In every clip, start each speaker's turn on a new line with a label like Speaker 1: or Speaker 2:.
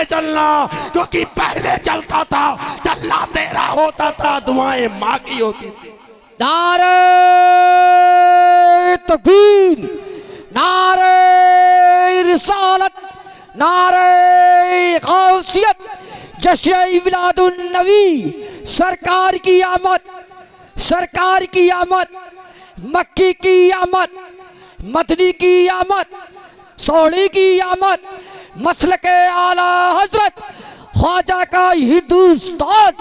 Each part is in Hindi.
Speaker 1: चलना, क्योंकि पहले चलता था, चलना तेरा होता था, दुआएं माँ की होती थी।
Speaker 2: नारे तकबीर, नारे रिसालत, नारे गौसियत, जश्न मिलादुन नबी, सरकार की आमद, सरकार की आमद, मक्की की आमद, मदनी की आमद, सोहनी की आमद, मसलके आला हजरत ख्वाजा का हिंदुस्तान,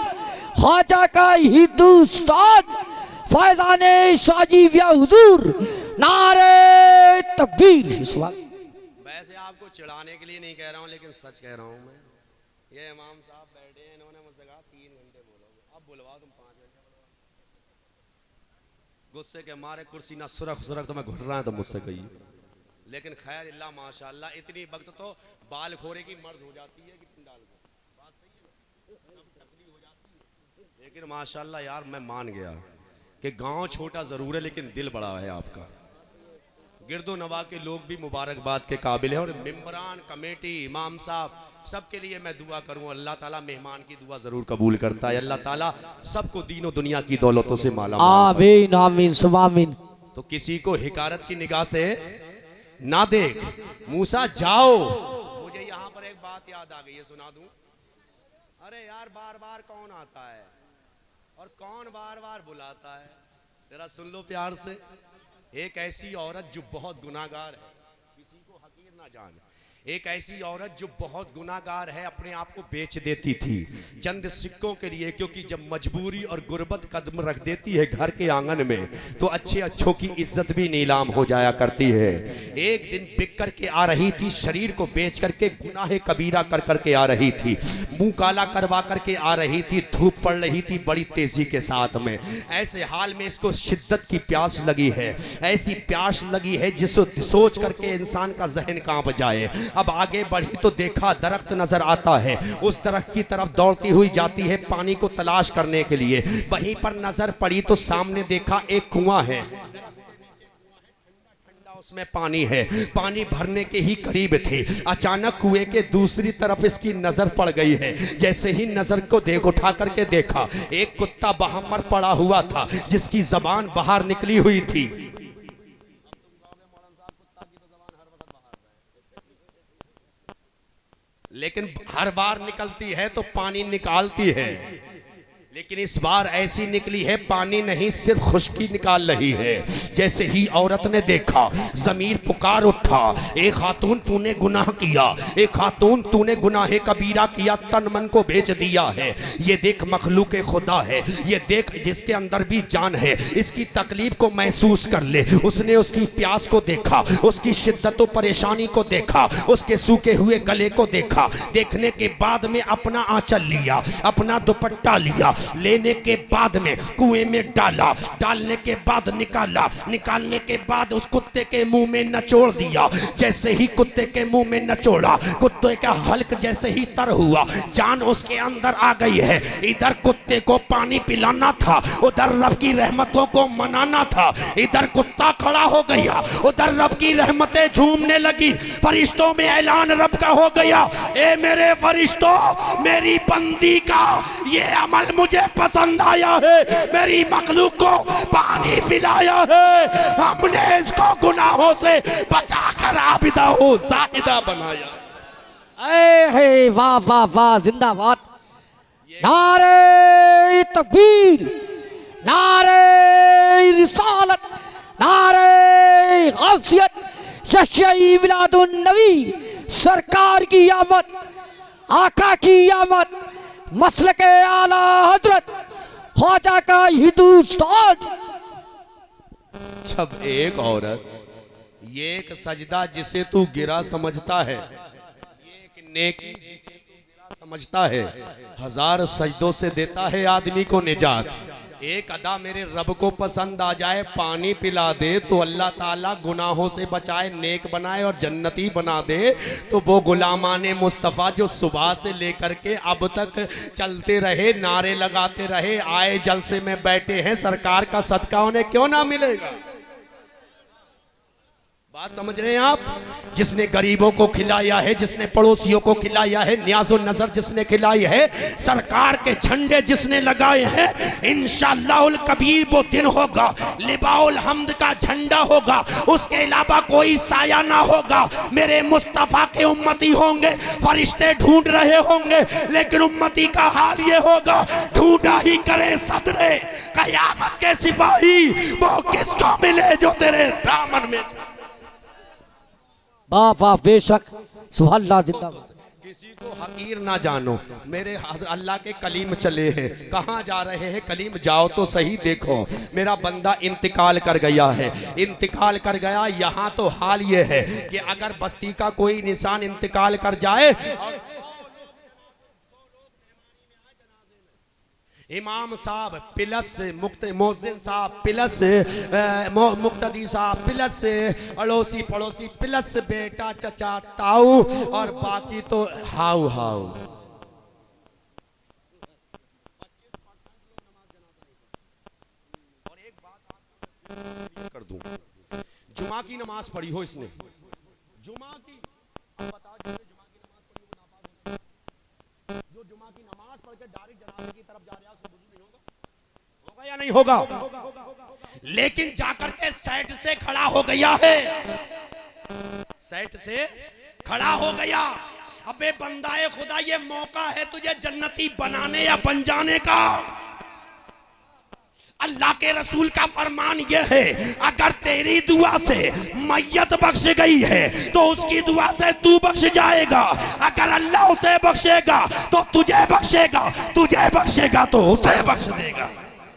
Speaker 2: ख्वाजा का हिंदुस्तान, फैजाने शाजीविया हुजूर, नारे तकबीर।
Speaker 1: वैसे आपको चिढ़ाने के लिए नहीं कह रहा हूँ, लेकिन सच कह रहा हूँ मैं। ये इमाम साहब बैठे हैं, इन्होंने मुझसे कहा 3 घंटे बोलोगे, अब बुलवाओ तुम 5 घंटे बुलवाओ। गुस्से के मारे कुर्सी ना सुरख सुरख तो मैं घुट रहा है तो मुझसे कहिए, लेकिन खैर अल्लाह माशाल्लाह इतनी वक्त तो बाल खोरे की मर्ज हो जाती है कि पिंडाल को, बात सही है, सब टकली हो जाती है। लेकिन माशाल्लाह यार मैं मान गया कि गांव छोटा जरूर है लेकिन दिल बड़ा है आपका। गिरदो नवा के लोग भी मुबारकबाद के काबिल हैं, और मेंबरान कमेटी इमाम साहब सबके लिए मैं दुआ करूं, अल्लाह ताला मेहमान की दुआ जरूर कबूल करता है। अल्लाह ताला सबको दीनों दुनिया की दौलतों से माला
Speaker 2: आमीन आमीन आमीन।
Speaker 1: तो किसी को हिकारत की निगाह से ना देख, मूसा जाओ। मुझे यहाँ पर एक बात याद आ गई है, सुना दूं। अरे यार बार बार कौन आता है और कौन बार बार बुलाता है, जरा सुन लो प्यार से। एक ऐसी औरत जो बहुत गुनाहगार है, किसी को हकीर ना जान, एक ऐसी औरत जो बहुत गुनाहगार है, अपने आप को बेच देती थी चंद सिक्कों के लिए, क्योंकि जब मजबूरी और गुर्बत कदम रख देती है घर के आंगन में तो अच्छे अच्छों की इज्जत भी नीलाम हो जाया करती है। एक दिन बिक कर के आ रही थी, शरीर को बेच करके गुनाह कबीरा कर करके आ रही थी, मुंह काला करवा करके आ रही थी, धूप पड़ रही थी बड़ी तेजी के साथ में। ऐसे हाल में इसको शिद्दत की प्यास लगी है, ऐसी प्यास लगी है जिसको सोच करके इंसान का जहन कांप जाए। अब आगे बढ़ी तो देखा दरख्त नजर आता है, उस दरख्त की तरफ दौड़ती हुई जाती है पानी को तलाश करने के लिए। वहीं पर नजर पड़ी तो सामने देखा एक कुआं है, उसमें पानी है, पानी भरने के ही करीब थे। अचानक कुएं के दूसरी तरफ इसकी नजर पड़ गई है। जैसे ही नजर को उठा करके देखा, एक कुत्ता वहां पर पड़ा हुआ था जिसकी जबान बाहर निकली हुई थी। लेकिन हर बार निकलती है तो पानी निकालती है, लेकिन इस बार ऐसी निकली है पानी नहीं सिर्फ खुश्की निकाल रही है। जैसे ही औरत ने देखा ज़मीर पुकार उठा, एक खातून तूने गुनाह किया, एक खातून तूने गुनाह कबीरा किया, तन मन को बेच दिया है। ये देख मखलूक खुदा है, ये देख जिसके अंदर भी जान है, इसकी तकलीफ को महसूस कर ले। उसने उसकी प्यास को देखा, उसकी शिद्दत और परेशानी को देखा, उसके सूखे हुए गले को देखा। देखने के बाद में अपना आंचल लिया, अपना दुपट्टा लिया, लेने के बाद में कुएं में डाला, डालने के बाद निकाला, निकालने के बाद उस कुत्ते के मुंह में नचोड़ दिया। जैसे ही कुत्ते के मुंह में नचोड़ा, कुत्ते का हल्क जैसे ही तर हुआ, जान उसके अंदर आ गई है। इधर कुत्ते को पानी पिलाना था, उधर रब की रहमतों को मनाना था। इधर कुत्ता खड़ा हो गया, उधर रब की रहमतें झूमने लगी। फरिश्तों में ऐलान रब का हो गया, ए मेरे फरिश्तों, मेरी बंदी का ये अमल मुझे पसंद आया है, मेरी मखलूक को पानी पिलाया है, हमने इसको गुनाहों से बचाकर आबिदा हो जाहिदा बनाया।
Speaker 2: ए वाह वाह वाह, जिंदाबाद। नारे तकबीर, नारे रिसालत, नारे गौसियत, जश्न मिलादुन नबी, सरकार की आमद, आका की आमद, मसलके आला हजरत ख्वाजा का हिंदुस्तान।
Speaker 1: जब एक औरत, ये एक सजदा जिसे तू गिरा समझता है, ये एक नेकी जिसे तू गिरा समझता है, 1000 सजदों से देता है आदमी को निजात। एक अदा मेरे रब को पसंद आ जाए, पानी पिला दे तो अल्लाह ताला गुनाहों से बचाए, नेक बनाए और जन्नती बना दे। तो वो गुलामाने मुस्तफ़ा जो सुबह से लेकर के अब तक चलते रहे, नारे लगाते रहे, आए जलसे में बैठे हैं, सरकार का सदका उन्हें क्यों ना मिलेगा। बात समझ रहे हैं आप? जिसने गरीबों को खिलाया है, जिसने पड़ोसियों को खिलाया है, न्याज़ो नजर जिसने खिलाई है, सरकार के झंडे जिसने लगाए हैं, इंशाअल्लाहुल कबीर वो दिन होगा लिबाउल हम्द का झंडा होगा, उसके अलावा कोई साया ना होगा। मेरे मुस्तफा के उम्मती होंगे, फरिश्ते ढूंढ रहे होंगे, लेकिन उम्मती का हाल ये होगा, ढूंढा ही करे सदरे कयामत के सिपाही, वो किसको मिले जो तेरे दामन में।
Speaker 2: वाह वाह, बेशक, सुभान अल्लाह, जिंदाबाद।
Speaker 1: किसी को हकीर ना जानो, मेरे अल्लाह के कलीम चले हैं, कहाँ जा रहे हैं कलीम, जाओ तो सही देखो। मेरा बंदा इंतकाल कर गया है, इंतकाल कर गया। यहाँ तो हाल ये है कि अगर बस्ती का कोई इंसान इंतकाल कर जाए, इमाम साहब प्लस मोहसिन साहब प्लस मुक्तदी साहब प्लस अड़ोसी पड़ोसी प्लस बेटा चचा ताऊ और बाकी तो हाउ हाउ। और एक बात कर दूं, जुमा की नमाज पढ़ी हो इसने, जुमा की, अब बताओ जुमा की नमाज पढ़ी हो नापाक हो, जो जुमा की नमाज पढ़ के डायरेक्ट जनाजे की तरफ जा रहा है उसको वुजू नहीं होगा? होगा या नहीं होगा? लेकिन जाकर के साइड से खड़ा हो गया है, साइड से खड़ा हो गया। अबे बंदाए खुदा, ये मौका है तुझे जन्नती बनाने या बन जाने का। अल्लाह के रसूल का फरमान यह है, अगर तेरी दुआ से मैयत बख्श गई है तो उसकी दुआ से तू बख्श जाएगा। अगर अल्लाह उसे बख्शेगा तो तुझे बख्शेगा, तुझे बख्शेगा तो उसे बख्श देगा।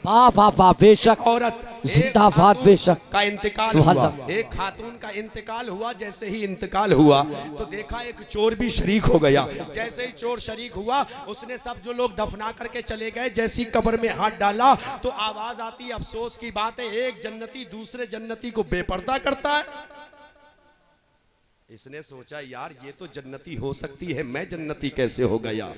Speaker 2: वाह वाह वाह, बेशक,
Speaker 1: औरत
Speaker 2: जिंदाबाद, बेशक
Speaker 1: का इंतकाल हुआ, एक खातून का इंतकाल हुआ। जैसे ही इंतकाल हुआ तो देखा एक चोर भी शरीक हो गया। जैसे ही चोर शरीक हुआ, उसने सब जो लोग दफना करके चले गए, जैसी कब्र में हाथ डाला तो आवाज आती, अफसोस की बात है, एक जन्नती दूसरे जन्नती को बेपर्दा करता है। इसने सोचा यार ये तो जन्नती हो सकती है, मैं जन्नती कैसे हो गया?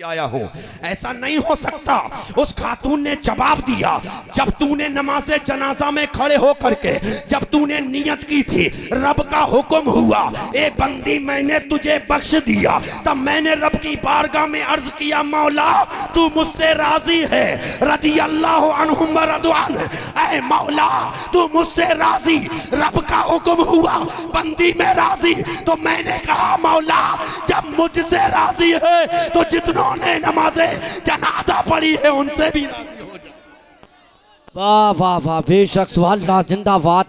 Speaker 1: आया हूं, ऐसा नहीं हो सकता। उस खातून ने जवाब दिया, जब तूने नमाज़े जनाजा में खड़े होकर के जब तूने नियत की थी, रब का हुक्म हुआ, ए बंदी मैंने तुझे बख्श दिया, तब मैंने रब की बारगाह में अर्ज किया, मौला तू मुझसे राजी है, रदी अल्लाह अन्हुम व रदवान, ऐ मौला तू मुझसे राजी, रब का हुक्म हुआ, बंदी में राजी। तो मैंने कहा मौला जब मुझसे राजी है तो जितनों ने नमाज़े जनाजा पढ़ी है उनसे भी राजी हो जा।
Speaker 2: वाह वाह वाह, बेशक, सुभान अल्लाह, जिंदाबाद,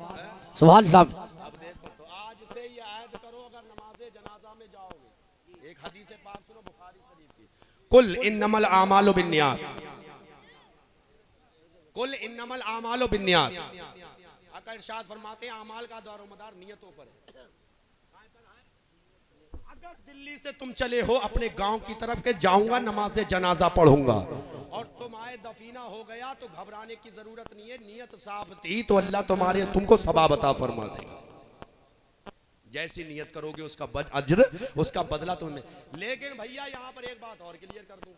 Speaker 2: सुभान अल्लाह।
Speaker 1: अब देखो तो आज से ये ऐद करो, अगर नमाज़े जनाजा में जाओगे, एक हदीस पाक सुनो बुखारी शरीफ की, कुल इन्नमल आमालु बिन्नियात, कुल इन्नमल आमालु बिन्नियात। आका इरशाद फरमाते हैं अमाल का दारोमदार नियतों पर है। अगर दिल्ली से तुम चले हो अपने गांव की तरफ के, जाऊंगा नमाज़े जनाजा पढ़ूंगा, और तुम आए दफीना हो गया तो घबराने की जरूरत नहीं है, नियत साफ थी तो अल्लाह तुमको सवाब अता फरमा देगा। जैसी नियत करोगे उसका अज्र, उसका बदला तुम्हें। लेकिन भैया यहाँ पर एक बात और क्लियर कर दूं,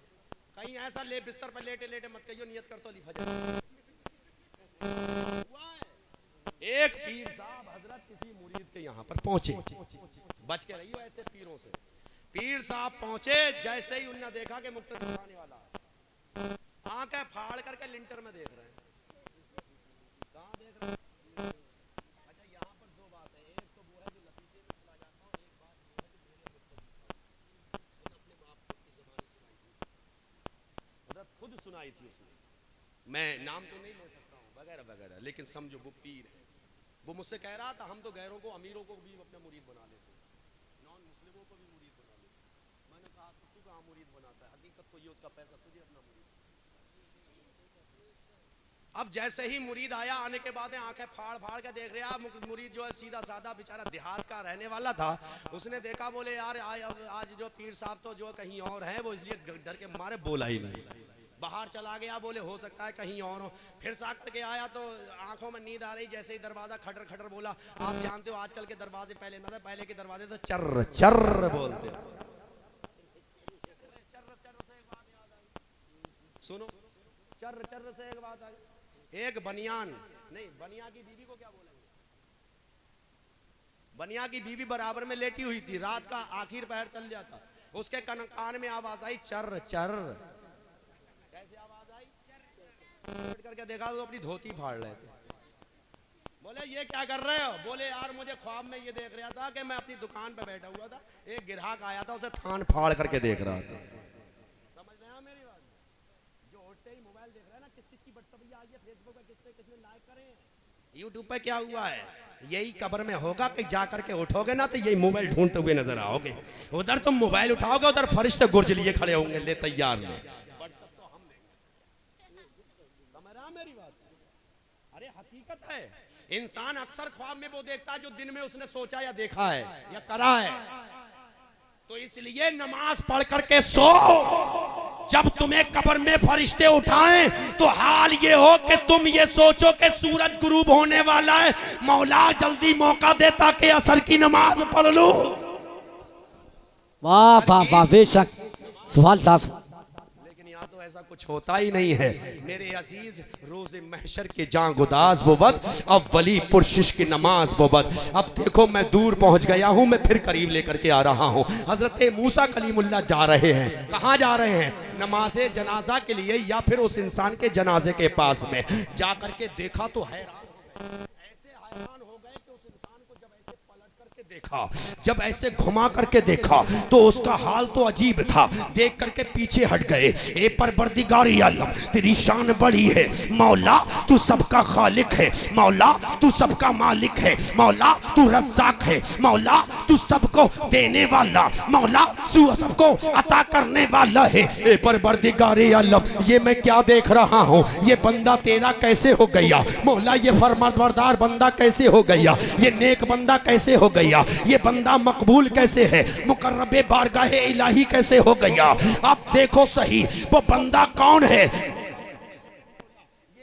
Speaker 1: कहीं ऐसा ले बिस्तर पर लेटे लेटे मत कहियो नियत कर तो अली फजर। एक पीर साहब हजरत किसी मुरीद के यहाँ पर पहुंचे, बच के रहियो ऐसे पीरों से। पीर साहब पहुंचे, जैसे ही उन्होंने देखा कि मुक्तदी उठाने वाला है, आंखें फाड़ करके लिंटर में देख रहे हैं। कहाँ देख रहे हैं? अच्छा यहाँ पर दो बात है, एक तो वो है जो लतीफे में चला जाता हूँ, एक बात वो है जो मेरे मुक्तदी अपने बाप की ज़बानी सुनाई थी, खुद सुनाई थी उसने, मैं नाम तो नहीं ले सकता हूँ वगैरह वगैरह, लेकिन समझो वो पीर है। वो मुझसे कह रहा था हम तो गैरों को, अमीरों को भी अपने मुरीद बना लेते हैं, नॉन मुस्लिमों को भी मुरीद बना लेते हैं। मैंने कहा तो तू कहाँ मुरीद बनाता है, हकीकत तो ये उसका पैसा तुझे अपना मुरीद। अब जैसे ही मुरीद आया, आने के बाद आंखें फाड़ फाड़ के देख रहा, मुरीद जो है सीधा साधा बेचारा देहात का रहने वाला था, उसने देखा, बोले यार आज जो पीर साहब तो जो कहीं और हैं, वो इसलिए डर के मारे बोला ही नहीं, बाहर चला गया, बोले हो सकता है कहीं और हो। फिर सा करके आया तो आंखों में नींद आ रही, जैसे ही दरवाजा खटर खटर बोला। आप जानते हो आजकल के दरवाजे पहले ना थे, पहले के दरवाजे तो चर्र चर्र बोलते। सुनो, चर्र चर्र से एक बात आई, एक बनियान नहीं, बनिया की बीवी को क्या बोलेंगे? बनिया की बीवी बराबर में लेटी हुई थी, रात का आखिर पहर चल जाता, उसके कान में आवाज आई चर चर। कैसे आवाज आई? चर करके देखा तो अपनी धोती फाड़ रहे थे। बोले ये क्या कर रहे हो? बोले यार मुझे ख्वाब में ये देख रहा था कि मैं अपनी दुकान पे बैठा हुआ था, एक ग्राहक आया था, उसे थान फाड़ करके देख रहा था। समझ रहे हो मेरी बात? जो उठते ही मोबाइल देख रहा है ना, किस किस की व्हाट्सएप आई है, फेसबुक पे किसने किसने लाइक करे हैं, यूट्यूब पे क्या हुआ है, यही कब्र में होगा कि जा करके उठोगे ना तो यही मोबाइल ढूंढते हुए नजर आओगे। उधर तुम मोबाइल उठाओगे, उधर फरिश्ते गुर्ज लिए खड़े होंगे, ले तैयार में। समझ रहा मेरी बात? अरे हकीकत है, इंसान अक्सर ख्वाब में वो देखता है जो दिन में उसने सोचा या देखा है या करा है। तो इसलिए नमाज पढ़ करके सो, जब तुम्हें कब्र में फरिश्ते उठाएं तो हाल ये हो कि तुम ये सोचो कि सूरज गुरूब होने वाला है, मौला जल्दी मौका दे ताकि असर की नमाज पढ़ लो।
Speaker 2: वाह वाह वाह, बेशक सुभान अल्लाह।
Speaker 1: लेकिन यहाँ तो ऐसा कुछ होता ही नहीं है मेरे अजीज। रोज़े महशर के जां गुदाज बोबद, अब वली पुरशिश की नमाज बोबद। अब देखो मैं दूर पहुँच गया हूँ, मैं फिर करीब लेकर के आ रहा हूँ। हजरत मूसा कलीमुल्लाह जा रहे हैं, कहाँ जा रहे हैं? नमाज़े जनाजा के लिए, या फिर उस इंसान के जनाजे के पास में जा करके देखा तो हैरान, ऐसे हैरान हो गए कि उस इंसान को जब ऐसे पलट करके देखा, जब ऐसे घुमा करके देखा तो उसका हाल तो अजीब था। देख करके पीछे हट गए। ए परवरदिगार आलम, तेरी शान बड़ी है मौला, तू सबका खालिक है मौला, तू सबका मालिक है मौला, तू रज़्ज़ाक है मौला, तू सबको देने वाला मौला, तू सबको अता करने वाला है। ए परवरदिगार आलम, ये मैं क्या देख रहा हूँ? ये बंदा तेरा कैसे हो गया मौला? ये फरमाबरदार बंदा कैसे हो गया? ये नेक बंदा कैसे हो गया? ये बंदा मकबूल कैसे है? मुकर्रबे बारगाहे इलाही कैसे हो गया? आप देखो सही, वो बंदा कौन है? ये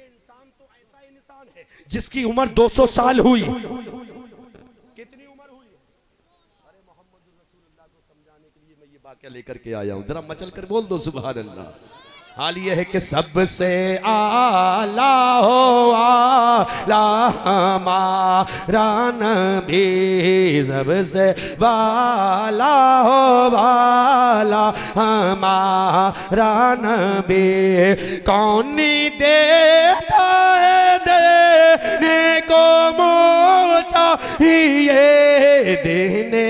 Speaker 1: इंसान तो ऐसा इंसान है जिसकी उम्र 200 साल हुई। कितनी उम्र हुई? अरे मोहम्मद रसूलुल्लाह को समझाने के लिए मैं ये वाक़या लेकर के आया हूँ, जरा मचल कर बोल दो सुभान अल्लाह। हाल ये है कि सबसे आला हो आला हमारा नबी, सबसे वाला हो वाला हमारा नबी। कौन देता है देने को मोचा, ये देने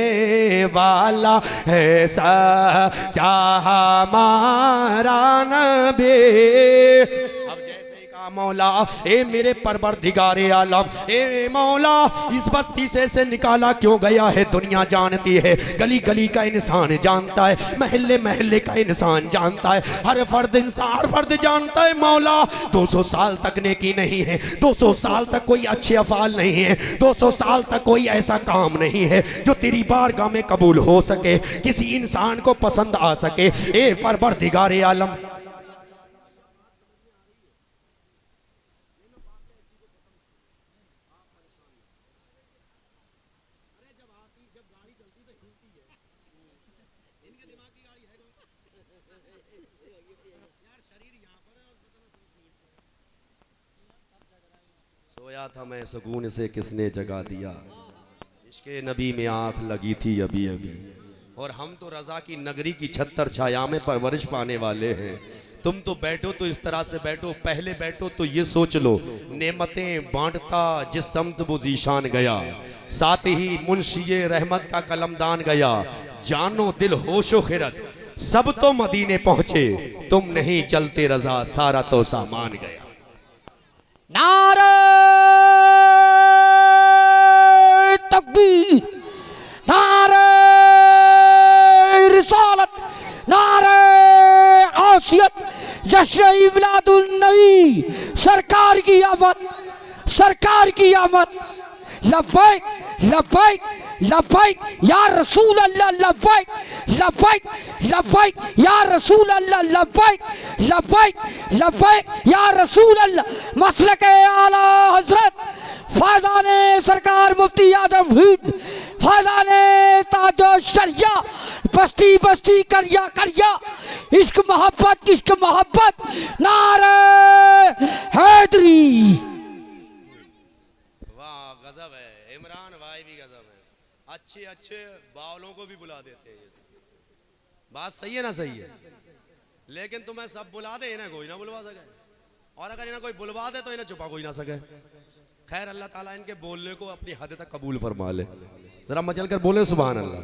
Speaker 1: वाला है सच्चा हमारा नबी। अब जैसे ही कहा मौला, ए मेरे परवरदिगारे आलम, ए मौला इस बस्ती से निकाला क्यों गया है? दुनिया जानती है, गली गली का इंसान जानता है, महल्ले महल्ले का इंसान जानता है, हर फर्द इंसान हर फर्द जानता है मौला 200 साल तक नेकी नहीं है, 200 साल तक कोई अच्छे अफाल नहीं है, 200 साल तक कोई ऐसा काम नहीं है जो तेरी बारगाह में कबूल हो सके, किसी इंसान को पसंद आ सके। ए परवरदिगारे आलम, सोया था मैं सुकून से किसने जगा दिया, इश्क़े नबी में आंख लगी थी अभी अभी, और हम तो रज़ा की नगरी की छत्तर छाया में परवरिश पाने वाले हैं। तुम तो बैठो तो इस तरह से बैठो, पहले बैठो तो ये सोच लो, नेमतें बांटता जिस समत वो ज़ीशान गया, साथ ही मुंशिए रहमत का कलमदान गया, जानो दिल होशो खिरत सब तो मदीने पहुंचे, तुम नहीं चलते रज़ा सारा तो सामान गया।
Speaker 2: नारे तकबीर, नारे रिसालत, नारे आसियत, जश्न इवलादुन नबी, सरकार की आमद, सरकार की आमद। लब्बैक लब्बैक लब्बैक या रसूल अल्लाह, लब्बैक लब्बैक लब्बैक या रसूल अल्लाह, लब्बैक लब्बैक लब्बैक या रसूल अल्लाह। मसलक आला हजरत फैज़ाने सरकार मुफ्ती आजम हिंद, फैज़ाने ताजो शरिया, बस्ती बस्ती करिया करिया, इश्क मोहब्बत, नारे हैदरी।
Speaker 1: वाह गजब है, इमरान भाई भी गजब है। अच्छे अच्छे बावलों को भी बुला देते हैं। बात सही है ना? सही है। लेकिन तुम्हें सब बुला दे, इन्हें कोई ना बुलवा सके, और अगर इन्हें कोई बुलवा दे तो इन्हें छुपा कोई ना सके। खैर, अल्लाह ताला इनके बोलने को अपनी हद तक कबूल फरमा ले। जरा मचल कर बोले सुभान अल्लाह।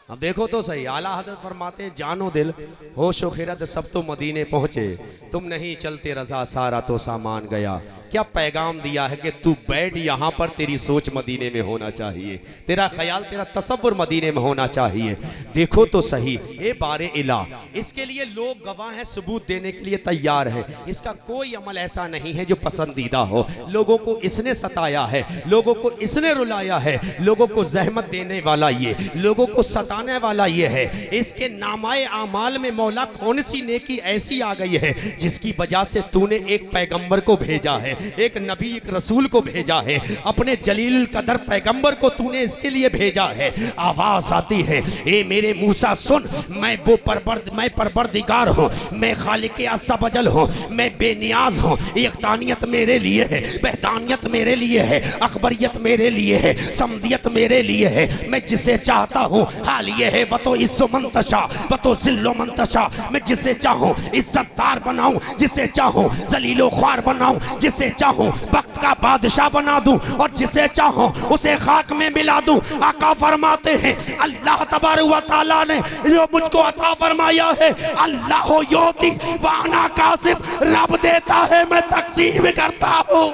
Speaker 1: अब देखो तो सही, आला हजरत फरमाते हैं, जानो दिल होशो खिरद सब तो मदीने पहुंचे, तुम नहीं चलते रजा सारा तो सामान गया। क्या पैगाम दिया है कि तू बैठ यहाँ पर, तेरी सोच मदीने में होना चाहिए, तेरा ख्याल तेरा तसव्वुर मदीने में होना चाहिए। देखो तो सही, ए बारे इला, इसके लिए लोग गवाह हैं, सबूत देने के लिए तैयार है। इसका कोई अमल ऐसा नहीं है जो पसंदीदा हो। लोगों को इसने सताया है, लोगों को इसने रुलाया है, लोगों को जहमत देने वाला ये, लोगों को सताने वाला ये है। इसके नामाए आमाल में मौला कौन सी नेकी ऐसी आ गई है जिसकी वजह से तूने एक पैगंबर को भेजा है, एक नबी, एक रसूल को भेजा है, अपने जलील कदर पैगंबर को तूने इसके लिए भेजा है। आवाज आती है, ए मेरे मूसा सुन, मैं परवरदिगार हूँ, मैं खालिक अज़्ज़ वजल हूँ, मैं बेनियाज हूँ। इख्तानियत मेरे लिए है, वहदानियत मेरे लिए है, अकबरियत मेरे लिए है, समदियत मेरे लिए है। मैं जिसे चाहता हूँ, हाल ये है, वो तो इज्जो मंतशा वो तो जिल्लो मंतशा, मैं जिसे चाहूँ इज्जतदार बनाऊं, जिसे चाहूँ जलीलो ख्वार बनाऊं, जिसे चाहूँ वक्त का बादशाह बना दूं, और जिसे चाहूँ उसे खाक में मिला दूं। आका फरमाते हैं, अल्लाह तबारक व तआला ने जो मुझको अता फरमाया है, अल्लाह योती वाना कासिब, रब देता है, मैं तकसीम करता हूँ।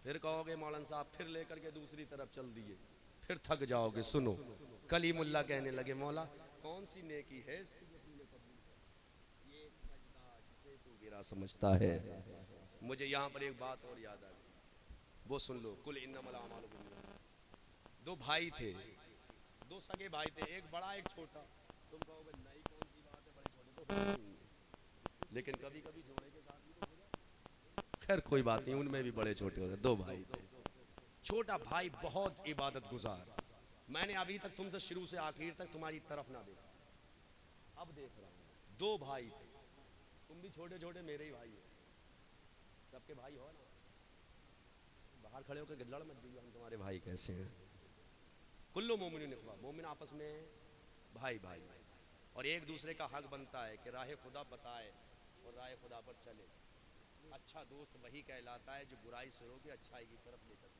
Speaker 1: फिर कहोगे मौलाना साहब फिर लेकर के दूसरी तरफ चल दिए, फिर थक जाओगे। सुनो, कलीमुल्लाह कहने लगे, मौला कौन सी नेकी है इसकी जो तूने कबूल की? ये सजदा जिसे तू गिरा समझता है। मुझे यहाँ पर एक बात और याद आ गई, वो सुन लो। कुल इन्नमल अमालु बिन्नियात। दो भाई थे, दो सगे भाई थे, एक बड़ा एक छोटा। तुम कहोगे नहीं, कौन सी बात है, बड़े छोटे तो नहीं है, लेकिन कभी कभी जोड़े के साथ भी तो हो जाए। खैर कोई बात नहीं, उनमें भी बड़े छोटे होते। दो भाई थे, छोटा भाई बहुत इबादत गुजार। मैंने अभी तक तुमसे शुरू से आखिर तक तुम्हारी तरफ ना देखा, अब देख रहा हूँ। दो भाई थे, तुम भी छोटे छोटे मेरे ही भाई हो, सबके भाई हो ना। बाहर खड़े होकर लड़ मत जाइए, हम तुम्हारे भाई कैसे हैं। कुल्लु मोमिन इख्वा, मोमिन आपस में भाई भाई, और एक दूसरे का हक बनता है कि राह खुदा बताए और राह खुदा पर चले। अच्छा दोस्त वही कहलाता है जो बुराई से रोके अच्छाई की तरफ लेकर।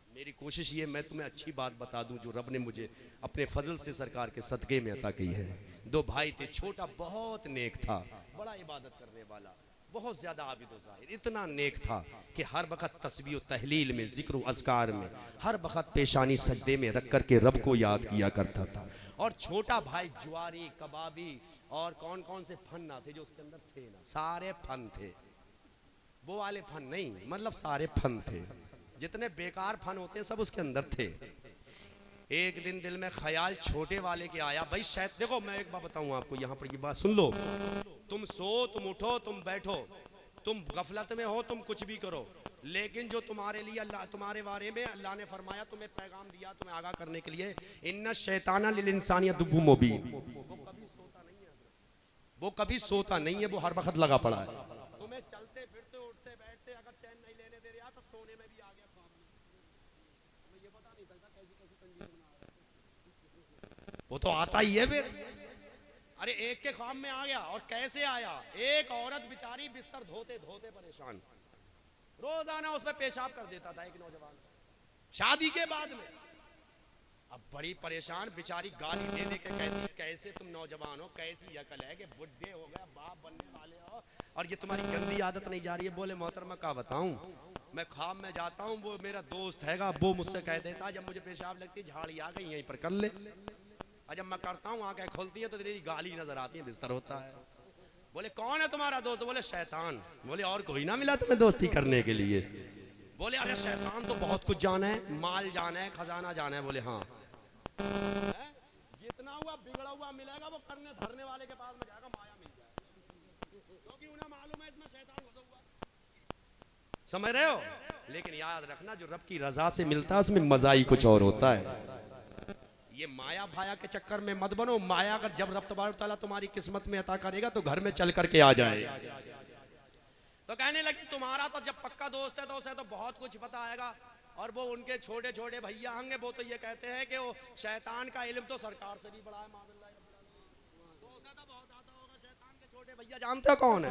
Speaker 1: मेरी कोशिश ये, मैं तुम्हें अच्छी बात बता दूं जो रब ने मुझे अपने फजल से सरकार के सदक़े में अता की है। दो भाई थे, छोटा बहुत नेक था, बड़ा इबादत करने वाला, बहुत ज़्यादा आबिद व ज़ाहिद, इतना नेक था कि हर वक्त तस्बीह व तहलील में, ज़िक्र व अज़कार में, हर वक्त पेशानी सजदे में रख कर के रब को याद किया करता था। और छोटा भाई जुआरी, कबाबी और कौन कौन से फन ना थे जो उसके अंदर थे ना, सारे फन थे। वो वाले फन नहीं, मतलब सारे फन थे, जितने बेकार फन होते हैं सब उसके अंदर थे। एक दिन दिल में ख्याल छोटे वाले के आया, भाई शायद देखो मैं एक बात बताऊं आपको, यहाँ पर ये बात सुन लो। तुम सो, तुम उठो, तुम बैठो, तुम गफलत में हो, तुम कुछ भी करो, लेकिन जो तुम्हारे लिए अल्लाह, तुम्हारे बारे में अल्लाह ने फरमाया, तुम्हें पैगाम दिया, तुम्हें आगाह करने के लिए, इन्ना शैताना लिल इंसानी अदुव्वुम मुबीन, वो कभी सोता नहीं है, वो हर वक्त लगा पड़ा है। तुम्हें चलते फिरते उठते बैठते अगर चैन नहीं लेने दे रहा तो सोने में भी आ गया ख्वाब में, तुम्हें ये पता नहीं चलता कैसी कैसी कंडीशन में आ रहा है। वो तो आता ही है फिर। अरे एक के ख्वाब में आ गया, और कैसे आया, एक औरत बेचारी बिस्तर धोते धोते परेशान, रोजाना उस पर पेशाब कर देता था एक नौजवान, शादी के बाद में। अब बड़ी परेशान बेचारी, गाली दे दे के कहती, कैसे तुम नौजवान हो, कैसी अकल है कि बुढ़े हो गए, बाप बनने वाले हो, और ये तुम्हारी गंदी आदत नहीं जा रही है। बोले मोहतरमा का बताऊं, मैं ख्वाब में जाता हूं, वो मेरा दोस्त हैगा, वो मुझसे कह देता जब मुझे पेशाब लगती, झाड़ी आ गई यहीं पर कर ले, और जब मैं करता हूँ आंखें खोलती है तो तेरी गाली नजर आती है, बिस्तर होता है। बोले कौन है तुम्हारा दोस्त? बोले शैतान। बोले और कोई ना मिला तुम्हें दोस्ती करने के लिए? बोले अरे शैतान तो बहुत कुछ जाना है, माल जाना है, खजाना जाना है। बोले हाँ, जितना हुआ बिगड़ा हुआ मिलेगा वो करने धरने वाले के पास में जाएगा, माया मिल जाएगा, क्योंकि उन्हें मालूम है इसमें शैतान घुसा हुआ। समझ रहे हो? लेकिन याद रखना, जो रब की रजा से मिलता है उसमें मजा ही कुछ और होता है। ये माया भाया के चक्कर में मत बनो। माया अगर जब रब तबारक तआला तुम्हारी किस्मत में अता करेगा तो घर में चल करके आ जाए। तो कहने लगी तुम्हारा तो जब पक्का दोस्त है तो उसे तो बहुत कुछ पता आएगा, और वो उनके छोटे छोटे भैया होंगे, वो तो ये कहते हैं कि वो शैतान का इल्म तो सरकार से भी बड़ा है। छोटे भैया जानते हो कौन है?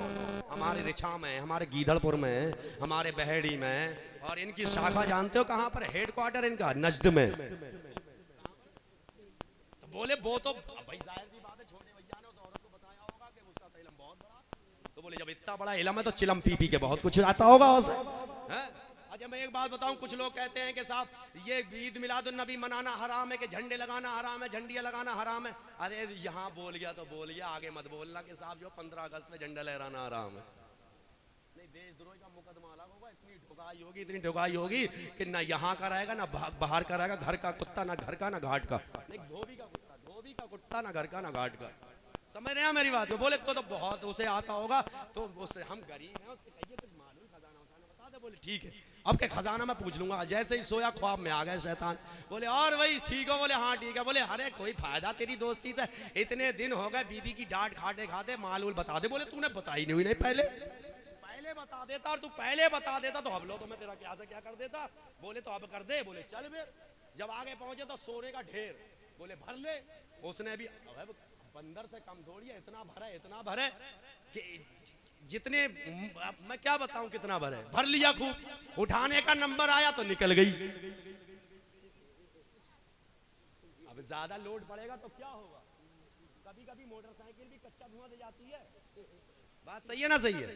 Speaker 1: हमारे रिछा में, हमारे गीदड़पुर में, हमारे बहेड़ी में, और इनकी शाखा जानते हो कहां पर? हेडक्वार्टर इनका नजद में। तो बोले वो तो भाई जाहिर सी बात है, छोटे भैया ने उस औरत को बताया होगा कि उसका तो इल्म बहुत बड़ा। तो बोले जब इतना बड़ा इल्म है तो चिलम पी पी के बहुत कुछ आता होगा उसे। अच्छा मैं एक बात बताऊं, कुछ लोग कहते हैं कि साहब ये ईद मिलादुन नबी मनाना हराम है, कि झंडे लगाना हराम है, झंडियां लगाना हराम है। अरे यहाँ बोल गया तो बोल गया, आगे मत बोलना कि साहब जो 15 अगस्त में झंडा लहराना हराम है। नहीं, देशद्रोही का मुकदमा अलग होगा। इतनी ठुकाई होगी, इतनी ठुकाई होगी कि ना यहाँ का रहेगा ना बाहर का रहेगा। घर का कुत्ता ना घर का ना घाट का। नहीं, धोबी का कुत्ता, धोबी का कुत्ता ना घर का ना घाट का। समझ रहे हैं मेरी बात? बोले तो बहुत उसे आता होगा, तो उससे हम गरीब हैं, उससे कहिए कुछ मालूम खजाना उठाना बता दे। बोले ठीक है, अब के खजाना मैं पूछ लूंगा। जैसे ही सोया ख्वाब में आ गए शैतान। बोले और भाई ठीक हो? बोले हाँ ठीक है। बोले अरे कोई फायदा तेरी दोस्ती से, इतने दिन हो गए बीबी की डांट खाते खाते, मालूल बता दे। बोले तूने बताई नहीं हुई? नहीं, पहले बता देता, और तू पहले बता देता तो हम लोग तो मैं तेरा क्या से क्या कर देता। बोले तो अब कर दे। बोले चल फिर। जब आगे पहुंचे तो सोने का ढेर। बोले भर ले। उसने भी बंदर से कम थोड़ी है, इतना भरे कि जितने मैं क्या बताऊं कितना भरे। भर लिया खूब। उठाने का नंबर आया तो निकल गई। अब ज्यादा लोड पड़ेगा तो क्या होगा? कभी कभी मोटरसाइकिल भी कच्चा धुआं दे जाती है। बात सही है ना? सही है।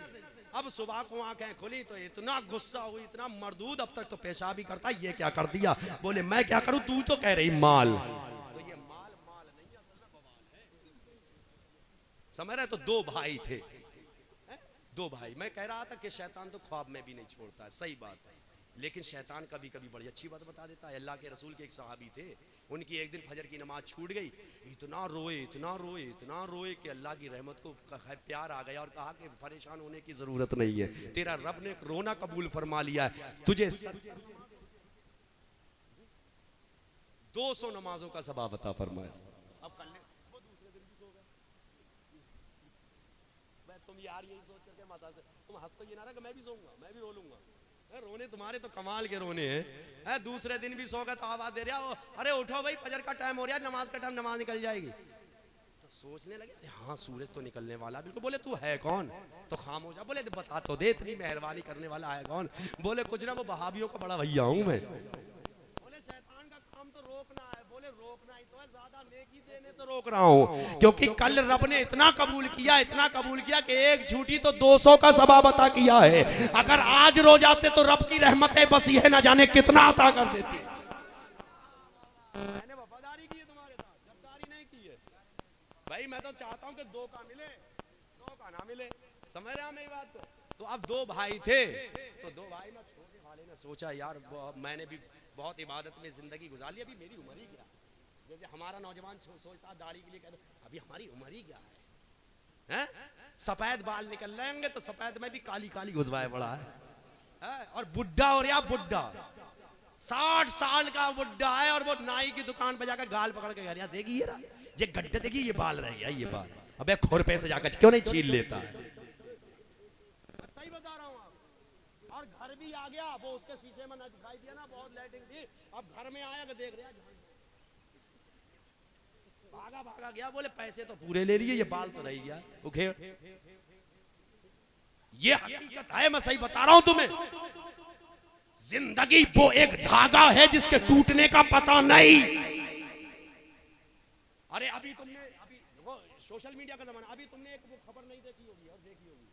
Speaker 1: अब सुबह को आंखें खुली तो इतना गुस्सा हुई, इतना मरदूद, अब तक तो पेशाब भी करता, ये क्या कर दिया। बोले मैं क्या करूं, तू तो कह रही माल। तो ये माल नहीं, असल में बवाल है। समझ रहे? तो दो भाई थे, दो भाई। मैं कह रहा था कि शैतान तो ख्वाब में भी नहीं छोड़ता है, सही बात है। लेकिन शैतान कभी कभी बड़ी अच्छी बात बता देता है। अल्लाह के रसूल के एक सहाबी थे, उनकी एक दिन फजर की नमाज छूट गई। इतना रोए कि अल्लाह की रहमत को प्यार आ गया और कहा कि परेशान होने की जरूरत नहीं है, तेरा रब ने रोना कबूल फरमा लिया है। तुझे 200 नमाजों का सवाब अता फरमाया। अब कल वो दूसरे दिन भी सो गए। तुम यार यही सोच करके माता से तुम हंस तो ये ना रहा कि मैं भी सोऊंगा, मैं भी रो लूंगा। रोने तुम्हारे तो कमाल के रोने हैं। दूसरे दिन भी सो गए तो आवाज दे रहा हो, अरे उठो भाई फजर का टाइम हो रहा है, नमाज का टाइम, नमाज निकल जाएगी। तो सोचने लगे हाँ सूरज तो निकलने वाला बिल्कुल। बोले तू है कौन? तो खामोश। बोले बता तो दे, इतनी मेहरबानी करने वाला है कौन? बोले कुछ ना, वो बहाबियों का बड़ा भैया हूं मैं। बोले शैतान का काम तो रोकना है। बोले रोकना ही तो है, ज्यादा नेकी देने तो रोक रहा हूं, क्योंकि कल रब ने इतना कबूल किया कि एक झूठी तो 200 का सवाब अता किया है। अगर आज रो जाते तो रब की रहमतें बस ये ना जाने कितना अता कर देती। मैंने वफादारी की है तुम्हारे साथ, गद्दारी नहीं की है भाई। मैं तो चाहता हूं कि 2 का मिले, 100 का ना मिले। समझ रहे हैं मेरी बात? तो अब 2 भाई थे, तो 2 भाई में छोटे वाले ने सोचा यार मैंने भी बहुत इबादत में जिंदगी गुजार ली, अभी मेरी उम्र ही क्या। जैसे हमारा नौजवान सोचता दाढ़ी के लिए कहते अभी हमारी उम्र ही क्या है? सफेद बाल निकल रहेंगे तो सफेद में भी काली काली घुसवाए पड़ा है। और बुढ़ा हो रहा, बुढ़ा 60 साल का बुढ़ा है, और वो नाई की दुकान पे जाकर गाल पकड़ के कह रहा देखिए ये गड्ढे, देखिए ये बाल रह गया, ये बाल। अबे खुरपे से जाकर क्यों नहीं छील लेता है? सही बता रहा हूँ। और घर भी आ गया, वो उसके शीशे में ना दिखाई दिया ना, बहुत लाइटिंग थी। अब घर में आया कि देख रहा भागा गया। बोले पैसे तो पूरे ले लिए, ये बाल तो रह गया उखेड़। ये हकीकत है, मैं सही बता रहा हूं तुम्हें। जिंदगी वो एक धागा है जिसके टूटने का पता नहीं। अरे अभी वो सोशल मीडिया का जमाना, अभी तुमने एक वो खबर नहीं देखी होगी, और देखी होगी,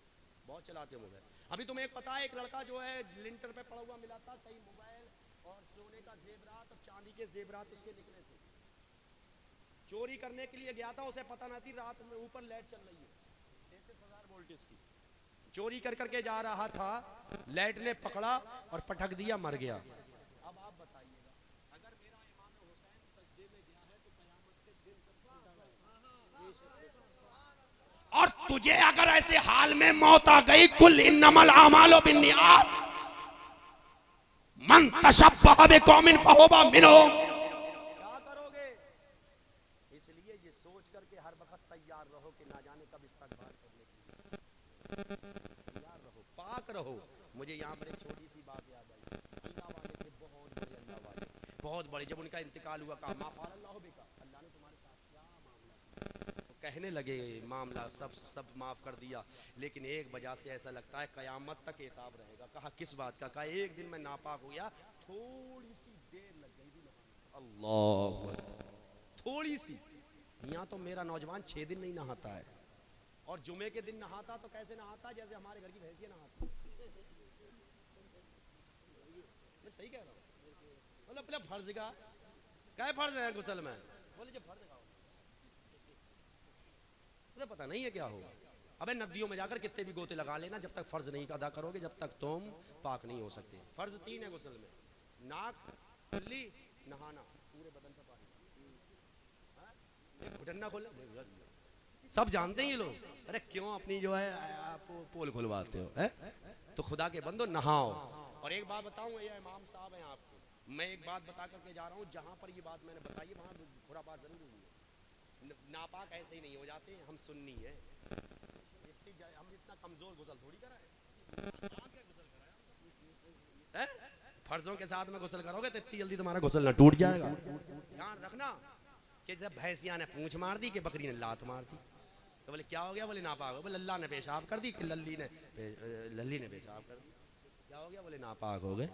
Speaker 1: बहुत चलाते हो मोबाइल। अभी तुम्हें एक पता है, एक लड़का जो है लिंटर पे पड़ा हुआ मिला था, कई मोबाइल और सोने का जेवरात और चांदी के जेवरात उसके निकले थे। चोरी करने के लिए गया था, उसे पता ना थी रात में ऊपर लाइट चल रही है 33,000 वोल्टेज की। चोरी कर करके जा रहा था, लाइट ने पकड़ा और पटक दिया, मर गया। अब आप बताइएगा, अगर मेरा इमाम हुसैन सजदे में गया है तो कयामत के दिन तक। और तुझे अगर ऐसे हाल में मौत आ गई, कुल इन्नमल आमालु बिन्नियात, मन तशब्बह बिकौमिन फहुवा मिनहुम। क्या करोगे? इसलिए ये सोच करके हर वक्त तैयार रहो कि ना जाने कब इस्तगफार करने की तैयार रहो, पाक रहो। मुझे यहाँ पर एक छोटी सी बात याद आई। अल्लाह वाले थे बहुत बहुत बड़े, जब उनका इंतकाल हुआ कहा माफ़ अल्लाह बेका, अल्लाह ने तुम्हारे साथ क्या मामला, तो कहने लगे मामला सब माफ़ कर दिया, लेकिन एक वजह से ऐसा लगता है क़यामत तक एताब रहेगा। कहा किस बात का? कहा एक दिन मैं नापाक हो गया, थोड़ी सी देर लग गई थी, अल्लाह, थोड़ी सी। यहाँ तो मेरा नौजवान 6 दिन नहीं नहाता है, और जुमे के दिन नहाता तो कैसे नहाता, जैसे हमारे घर की भैंसियाँ नहाती। मैं सही कह रहा हूँ? बोले अपने फर्ज का क्या फर्ज है गुसल में? बोले जब फर्ज का मुझे पता नहीं है क्या होगा। अबे नदियों में जाकर कितने भी गोते लगा लेना, जब तक फर्ज नहीं अदा करोगे जब तक तुम पाक नहीं हो सकते। फर्ज 3 है गुसल में, नाक, कुल्ली, नहाना, पूरे बदन पे पानी, घुटन ना खोले, सब जानते हैं ये लोग। अरे क्यों अपनी जो है आप पोल खुलवाते हो है? तो खुदा के बंदो नहाओ। और एक बात बताऊं, ये इमाम साहब हैं आपको, मैं एक बात बता करके जा रहा हूँ, जहाँ पर ये बात मैंने बताई वहाँ खुरापात जरूर हुई है। नापाक ऐसे ही नहीं हो जाते, हम सुन्नी है, हम इतना कमजोर गुसल थोड़ी कराए। फर्जों के साथ में गुसल करोगे तो इतनी जल्दी तुम्हारा गुसल ना टूट जाएगा। ध्यान रखना कि जब भैंसिया ने पूंछ मार दी कि बकरी ने लात मार दी, तो बोले क्या हो गया? बोले नापाक हो। बोले अल्लाह ने पेशाब कर दी कि लल्ली ने पेशाब कर दी, क्या हो गया? बोले नापाक हो गए।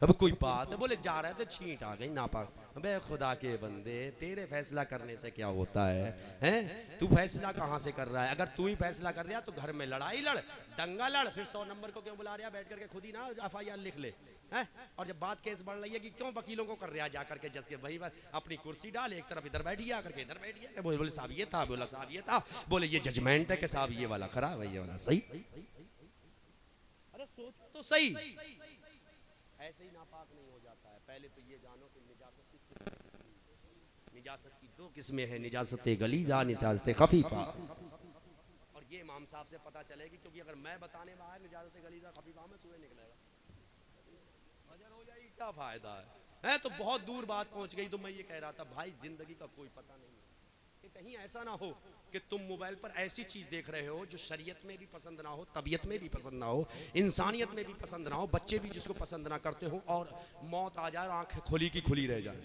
Speaker 1: अब कोई बात है? बोले जा रहे थे छींट आ गई, नापाक। अबे खुदा के बंदे, तेरे फैसला करने से क्या होता है? हैं? तू फैसला कहाँ से कर रहा है? अगर तू ही फैसला कर रहा तो घर में लड़ाई लड़, दंगा लड़, फिर 100 नंबर को क्यों बुला रहा? बैठ करके खुद ही ना FIR लिख ले हैं? और जब बात केस बढ़ रही है कि क्यों वकीलों को कर रहा जा करके जज के, भाई अपनी कुर्सी डाल, एक तरफ इधर बैठ गया करके इधर बैठ गया, बोले साहब ये था, बोला साहब ये था, बोले ये जजमेंट है कि साहब ये वाला खराब है, ये वाला सही। अरे सोचो तो सही, ऐसे ही नापाक नहीं हो जाता है। पहले तो ये जानो कि निजासत की 2 किस्में हैं, निजासत गलीजा, निजासत खफीफा। और ये इमाम साहब से पता चलेगी, क्योंकि अगर मैं बताने में आया निजासत गलीजा खफीफा में सूरज निकलेगा, वजन हो जाएगी, क्या फायदा है? तो बहुत दूर बात पहुंच गई। तो मैं ये कह रहा था भाई, जिंदगी का कोई पता नहीं है कि कहीं ऐसा ना हो कि तुम मोबाइल पर ऐसी चीज देख रहे हो जो शरीयत में भी पसंद ना हो, तबीयत में भी पसंद ना हो, इंसानियत में भी पसंद ना हो, बच्चे भी जिसको पसंद ना करते हो, और मौत आ जाए और आंखें खुली की खुली रह जाए।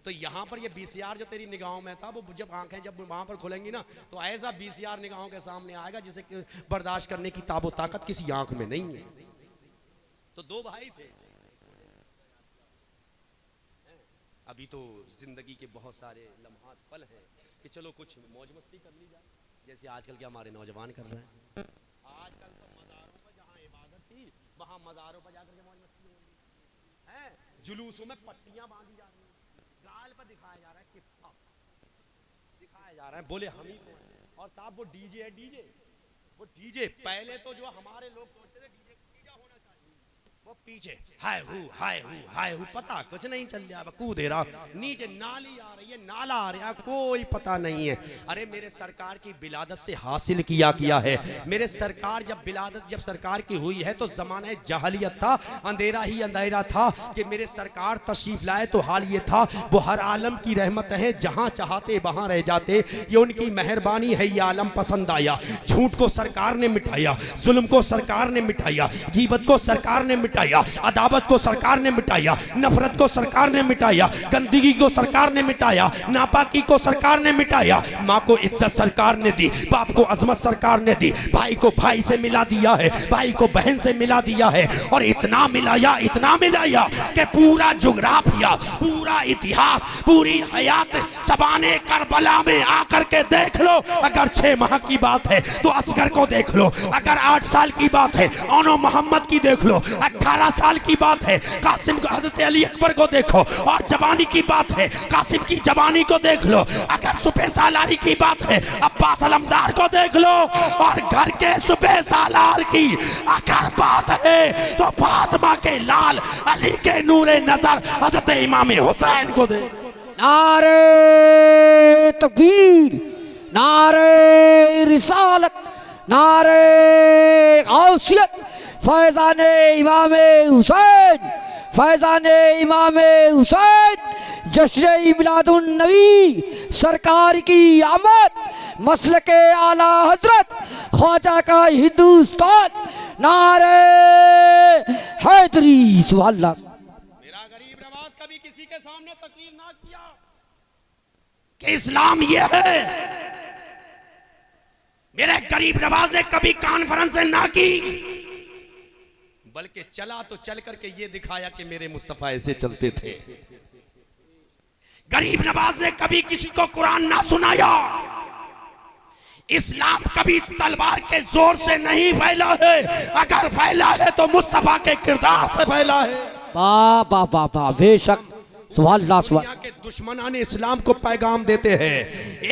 Speaker 1: तो यहाँ पर ये VCR जो तेरी निगाहों में था, वो जब आंखें जब वहां पर खुलेंगी ना, तो ऐसा VCR निगाहों के सामने आएगा जिसे बर्दाश्त करने की ताबो ताकत किसी आंख में नहीं है। तो 2 भाई थे। अभी तो जिंदगी के बहुत सारे लम्हात पल हैं कि चलो कुछ मौज मस्ती कर ली जाए, जैसे आजकल के हमारे नौजवान कर रहे हैं। आजकल तो मज़ारों पर जहाँ इबादत थी, वहाँ मज़ारों पर जाकर के मौज मस्ती हो रही है। जुलूसों में पट्टियाँ बांधी जा रही हैं, गाल पर दिखाया जा रहा है, किप्पा दिखाया जा रहा है, बोले हम ही को। और साहब वो डीजे है, वो डीजे पहले तो जो हमारे लोग सोचते थे डीजे होना चाहिए, वो पीछे हाय हु पता कुछ नहीं चल रहा, कूद रहा, नीचे नाली आ रही है, नाला आ रहा, कोई पता नहीं है। अरे मेरे सरकार की बिलादत से हासिल किया है। मेरे सरकार जब सरकार की हुई है तो जमाने जहलियत था, अंधेरा ही अंधेरा था कि मेरे सरकार तशरीफ लाए तो हाल ये था, वो हर आलम की रहमत है, जहां चाहते वहां रह जाते, ये उनकी मेहरबानी है, ये आलम पसंद आया। झूठ को सरकार ने मिटाया, जुल्म को सरकार ने मिटाया, गीबत को सरकार ने मिटाया, अदावत को सरकार ने मिटाया, नफरत को सरकार ने मिटाया, गंदगी को सरकार ने मिटाया, नापाकी को सरकार ने मिटाया। माँ को इज्जत सरकार ने दी, बाप को अजमत सरकार ने दी, भाई को भाई से मिला दिया है, भाई को बहन से मिला दिया है, और इतना मिलाया कि पूरा जुग्राफिया, पूरा इतिहास, पूरी हयात सबाने करबला में आकर के देख लो। अगर 6 माह की बात है तो असगर को देख लो, अगर 8 साल की बात है ओनो मोहम्मद की देख लो, 18 साल की बात है कासिम हजरत अली अकबर को देखो, और जवानी की बात है कासिम की जवानी को देख लो, अगर सुबह सालारी की बात है अब्बास अलमदार को देख लो, और घर के सुबह सालार की अगर बात है तो फातिमा के लाल अली के नूरे नजर हजरत इमाम हुसैन को देख।
Speaker 2: नारे तकबीर, नारे रिसालत, नारे गौसियत, फैजान इमाम हुसैन, फैजान इमाम हुसैन, जश्न मिलादुन नबी सरकार की आमद, मसलके आला हजरत ख्वाजा का हिंदुस्तान, नारे हैदरी सुभान अल्लाह।
Speaker 1: मेरा गरीब नवाज कभी किसी के सामने कि इस्लाम ये है। मेरे गरीब नवाज ने कभी कॉन्फ्रेंस ना की, बल्कि चला तो चल करके ये दिखाया कि मेरे मुस्तफा ऐसे चलते थे। गरीब नवाज ने कभी किसी को कुरान ना सुनाया। इस्लाम कभी तलवार के जोर से नहीं फैला है, अगर फैला है तो मुस्तफा के किरदार से फैला है।
Speaker 2: वाह वाह वाह वाह, बेशक सुभान अल्लाह।
Speaker 1: दुनिया के दुश्मनान इस्लाम को पैगाम देते हैं।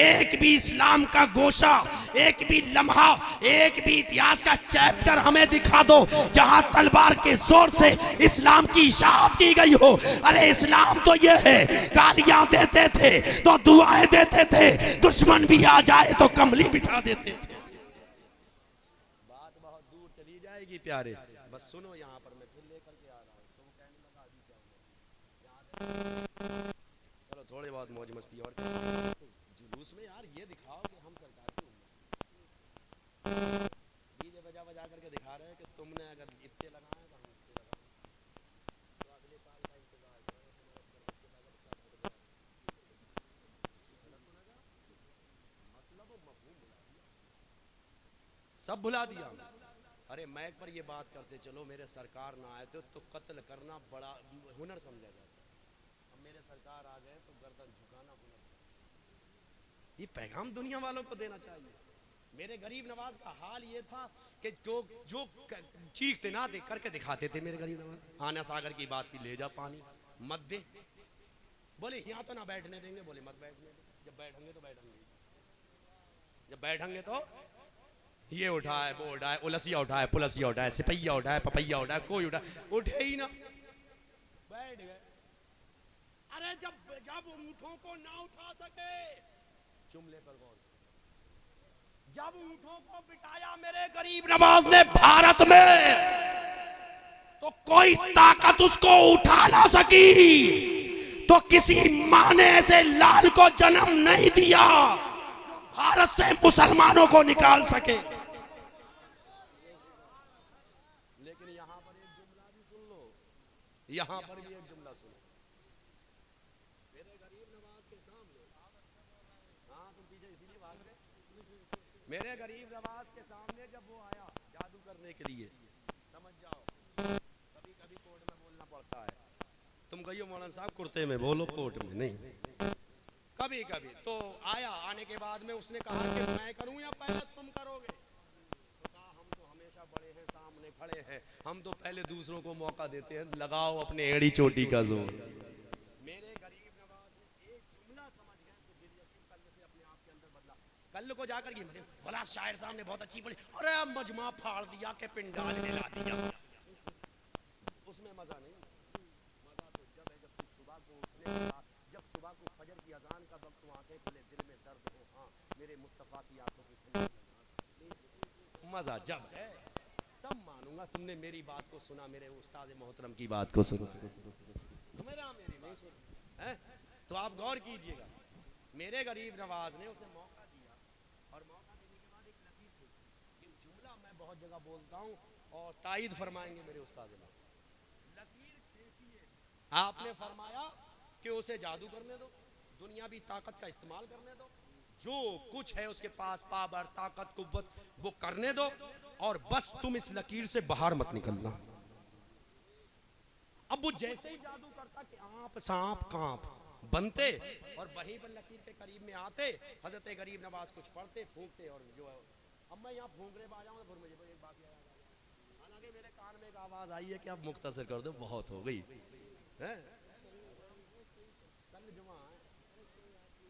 Speaker 1: एक भी इस्लाम का गोशा, एक भी लम्हा, एक भी इतिहास का चैप्टर हमें दिखा दो जहां तलवार के जोर से इस्लाम की इशाअत की गई हो। अरे इस्लाम तो ये है, गालियां देते थे तो दुआएं देते थे, दुश्मन भी आ जाए तो कमली बिछा देते थे। बात बहुत दूर चली जाएगी प्यारे, बस सुनो यहाँ पर मैं फिर लेकर के आ रहा हूँ। तो वो कहने लगा अभी क्या चलो थोड़ी बहुत मौज मस्ती और जुलूस में यार ये दिखाओ कि हम सरकार की डीजे बजा बजा करके दिखा रहे हैं कि तुमने अगर इतने लगाए तो हम इतने लगाए। तो अगले साल का इंतजार सब भुला दिया। अरे मैं पर ये बात करते चलो, मेरे सरकार ना आए तो कत्ल करना बड़ा हुनर समझा जाता। मेरे सरकार आ गए तो गर्दन झुकाना हुनर। ये पैगाम दुनिया वालों को देना चाहिए। मेरे गरीब नवाज का हाल ये था कि जो चीखते ना दे करके दिखाते थे। मेरे गरीब नवाज आना सागर की बात की, ले जा पानी मत दे, बोले यहाँ तो ना बैठने देंगे, बोले मत बैठने दे, जब बैठेंगे तो बैठेंगे, जब बैठेंगे तो ये उठाए वो उठाए, उलसिया उठाए पुलसिया उठाए, सिपहिया उठाए पपैया उठाए, कोई उठाए, उठे ही ना, बैठ गए। अरे जब ऊँटों को ना उठा सके, जुमले पर गौर, जब ऊँटों को बिठाया मेरे गरीब नवाज ने भारत में, तो कोई ताकत उसको उठा ना सकी। तो किसी माँ ने ऐसे लाल को जन्म नहीं दिया भारत से मुसलमानों को निकाल सके। लेकिन यहां पर एक जुमला भी सुन लो, यहां पर भी एक जुमला सुनो। मेरे गरीब नवाज के सामने, हाँ तुम पीछे इसीलिए भाग रहे। मेरे गरीब नवाज के सामने जब वो आया जादू करने के लिए, समझ जाओ कभी कभी कोर्ट में बोलना पड़ता है। तुम कहियो मौलाना साहब कुर्ते में बोलो, कोर्ट में नहीं। कभी कभी तो आया, आने के बाद में उसने कहा कि मैं करूं या पहले तुम करोगे। तो कहा हम तो हमेशा बड़े हैं, सामने खड़े हैं, हम तो पहले दूसरों को मौका देते हैं, लगाओ अपने एड़ी चोटी का जोर। मेरे गरीब नवाज ने एक जुमला समझ गए तो दिल यकीन कल्ल से अपने आप के अंदर बदला। कल्ल को जाकर के बोला शायर साहब ने बहुत अच्छी बोली, अरे मजमा फाड़ दिया के पिंडाल हिला दिया। उसमें मजा नहीं, मजा तो जब है जब तू सुबह को उठने के बाद, जब सुबह को फजर की अजान का वक्त तू आंखें खुले, दिल में दर्द हो, हाँ मेरे मुस्तफा की आंखों की मजा जब है तब मानूंगा तुमने मेरी बात को सुना, मेरे उस्ताद मोहतरम की बात को सुना। समझा मेरी नहीं सुन है तो आप गौर कीजिएगा। मेरे गरीब नवाज ने उसे मौका दिया और मौका देने के बाद एक लकीर थी। ये जुमला मैं बहुत जगह बोलता हूँ और तायद फरमाएंगे मेरे उस्ताद। लकीर खींचिए, आपने फरमाया कि उसे जादू करने दो, दुनियावी ताकत का इस्तेमाल करने दो, जो कुछ है उसके पास पावर ताकत कुव्वत वो करने दो, और बस तुम इस लकीर से बाहर मत निकलना। अब वो जैसे ही जादू करता कि आप सांप कांप बनते और वहीं पर लकीर के करीब में आते, हजरत गरीब नवाज कुछ पढ़ते फूंकते, और जो अब मैं यहाँ फूंकने आ जाऊँ फिर मुझे एक बात याद आ गई। हालांकि मेरे कान में एक आवाज आई है कि अब मुख्तसर कर दो, बहुत हो गई है। कल जुमा है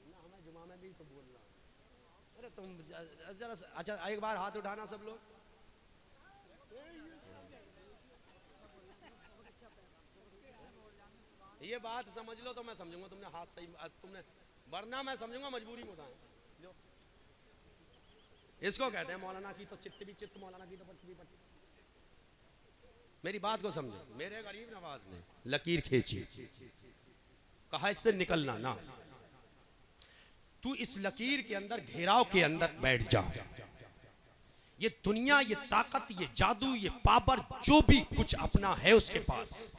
Speaker 1: ना, हमें जुमा में भी तो बोलना। अरे तुम जरा अच्छा एक बार हाथ उठाना सब लोग। ये बात समझ लो तो मैं समझूंगा तुमने हाथ सही, तुमने वरना मैं समझूंगा मजबूरी में उठाए। इसको कहते हैं मौलाना की तो चित्त भी चित्त, मौलाना की तो पट्टी भी पट्टी। मेरी बात को समझो। मेरे गरीब नवाज ने लकीर खींची, कहा इससे निकलना ना, तू इस लकीर के अंदर घेराव के अंदर बैठ जा। ये दुनिया, ये ताकत, ये जादू, ये पावर, जो भी कुछ अपना है उसके पास,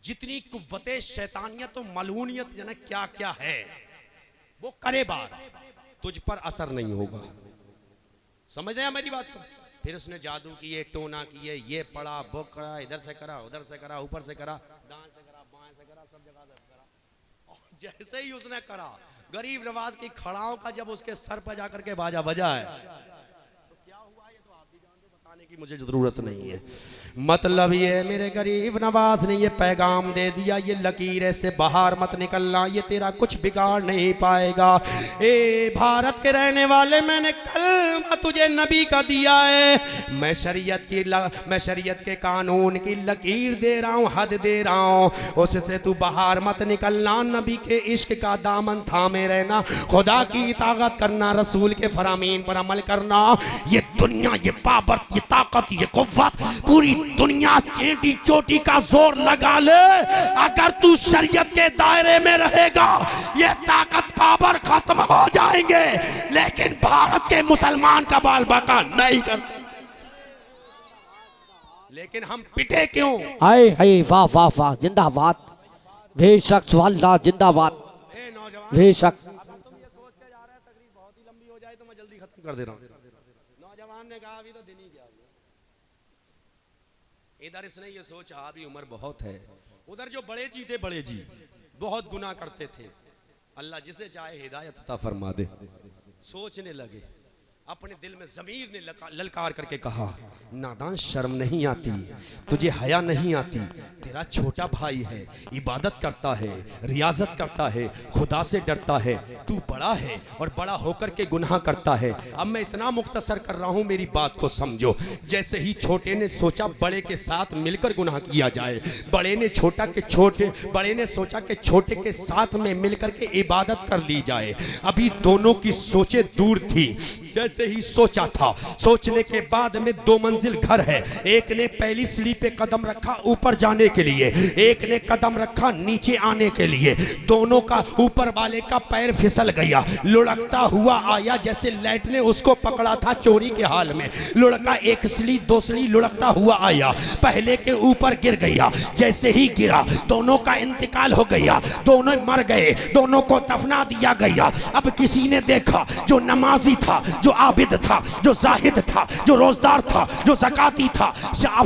Speaker 1: जितनी कुव्वते शैतानियत और मलूनियत जनक क्या क्या है, वो करे बार, तुझ पर असर नहीं होगा। समझ रहे हैं मेरी बात को? फिर उसने जादू किए, टोना किए, ये पड़ा वो करा, इधर से करा उधर से करा, ऊपर से करा, दाएं से करा बाएं से करा, सब जगह से करा। और जैसे ही उसने करा, गरीब नवाज की खड़ाओं का जब उसके सर पर जाकर के बाजा बजा है तो क्या हुआ ये तो आप भी जानते, बताने की मुझे जरूरत नहीं है। मतलब ये मेरे गरीब नवाज ने ये पैगाम दे दिया, ये लकीर से बाहर मत निकलना, ये तेरा कुछ बिगाड़ नहीं पाएगा। ए भारत के रहने वाले, मैंने कलमा तुझे नबी का दिया है, मैं शरीयत के कानून की लकीर दे रहा हूँ, हद दे रहा हूँ, उससे तू बाहर मत निकलना। नबी के इश्क का दामन थामे रहना, खुदा की इताअत करना, रसूल के फरामीन पर अमल करना। ये दुनिया, ये पावर, ये ताकत, ये कुव्वत, पूरी दुनिया चेटी चोटी का जोर लगा ले, अगर तू शरीयत के दायरे में रहेगा ये ताकत पावर खत्म हो जाएंगे, लेकिन भारत के मुसलमान का बाल बाका नहीं कर सकते। लेकिन हम पिटे क्यों?
Speaker 2: हाय हाय, वाह वाह वाह, जिंदाबाद, बेशक सुभान जिंदाबाद, बेशक।
Speaker 1: तुम ये सोच के जा रहे हैं तकरीर बहुत ही लंबी हो जाए तो मैं जल्दी खत्म कर दे रहा हूँ। नौजवान ने कहा अभी तो दिन ही गया, इधर इसने ये सोचा अभी उम्र बहुत है, उधर जो बड़े जी थे, बड़े जी बहुत गुनाह करते थे, अल्लाह जिसे चाहे हिदायत अता फरमा दे। सोचने लगे, अपने दिल में ज़मीर ने ललकार करके कहा, नादान शर्म नहीं आती, तुझे हया नहीं आती, तेरा छोटा भाई है, इबादत करता है, रियाजत करता है, खुदा से डरता है, तू बड़ा है और बड़ा होकर के गुनाह करता है। अब मैं इतना मुख्तसर कर रहा हूँ, मेरी बात को समझो। जैसे ही छोटे ने सोचा बड़े के साथ मिलकर गुनाह किया जाए, बड़े ने सोचा कि छोटे के साथ में मिलकर के इबादत कर ली जाए। अभी दोनों की सोचें दूर थी। जैसे ही सोचा था, सोचने के बाद में 2 मंजिल घर है, एक ने पहली सीढ़ी पे कदम रखा ऊपर जाने के लिए, एक ने कदम रखा नीचे आने के लिए। दोनों का ऊपर वाले का पैर फिसल गया, लुढ़कता हुआ आया, जैसे लाइट ने उसको पकड़ा था चोरी के हाल में। लुढ़का 1 सीढ़ी 2 सीढ़ी लुढ़कता हुआ आया, पहले के ऊपर गिर गया। जैसे ही गिरा दोनों का इंतकाल हो गया, दोनों मर गए, दोनों को दफना दिया गया। अब किसी ने देखा, जो नमाजी था, जो आबिद था, जो जाहिद था, जो रोजदार था, जो ज़काती था,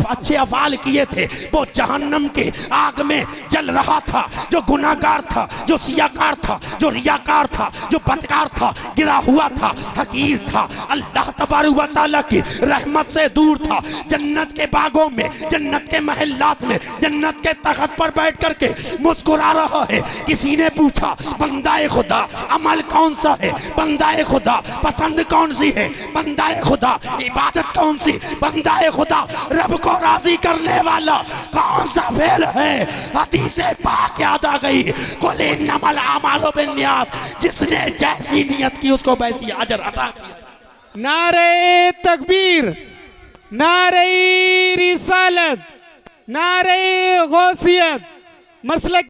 Speaker 1: अच्छे अफ़ाल किए थे, वो जहन्नम के आग में जल रहा था। जो गुनाहगार था, जो सियाकार था, जो रियाकार था, जो बदकार था, गिरा हुआ था, हकीर था, अल्लाह तबारक व तआला की रहमत से दूर था। जन्नत के बागों में, जन्नत के महल्लात में, जन्नत के तख्त पर बैठ करके मुस्कुरा रहा है। किसी ने पूछा, बंदाए खुदा अमल कौन सा है? बंदाए खुदा पसंद कौन सी है? बंदाए खुदा इबादत कौन सी? बंदाए खुदा रब को राजी करने वाला कौन सा फेल है? हदीस पाक याद आ गई, कुल इन्नमल अमालु बिन्नियात, जिसने जैसी नियत की उसको वैसी अजर अता किया।
Speaker 3: नारे तकबीर, नारे रिसालत, नारे गौसियत, मसलक